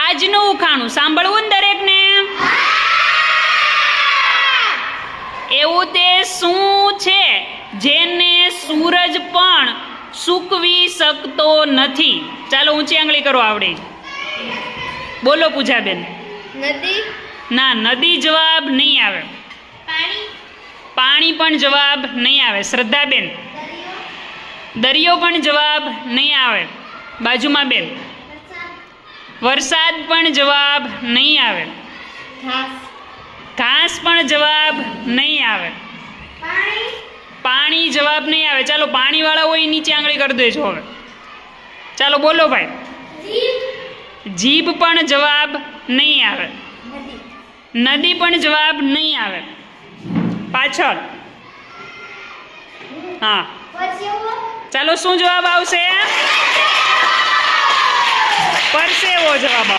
આજનું ઉખાણું સાંભળવું ને દરેકને? એવું તે શું છે જેને સૂરજ પણ સૂકવી શકતો નથી? ચાલો ઊંચી આંગળી કરો આવડે. બોલો પૂજાબેન. નદી. ના, નદી જવાબ નહીં આવે. પાણી. પાણી પણ જવાબ નહીં આવે. શ્રદ્ધાબેન. દરિયો પણ જવાબ નહીં આવે. બાજુમાં બેન. વરસાદ પણ જવાબ નહીં આવે. ઘાસ. ઘાસ પણ જવાબ નહીં આવે. પાણી. પાણી જવાબ નહીં આવે. ચાલો પાણીવાળા હોય નીચે આંગળી કરી દેજો હવે. ચાલો બોલો ભાઈ. જીભ. જીભ પણ જવાબ નહીં આવે. નદી. નદી પણ જવાબ નહીં આવે. પાછળ. હા, પરસેવો. ચાલો શું જવાબ આવશે? પરસેવો જવાબ આવશે.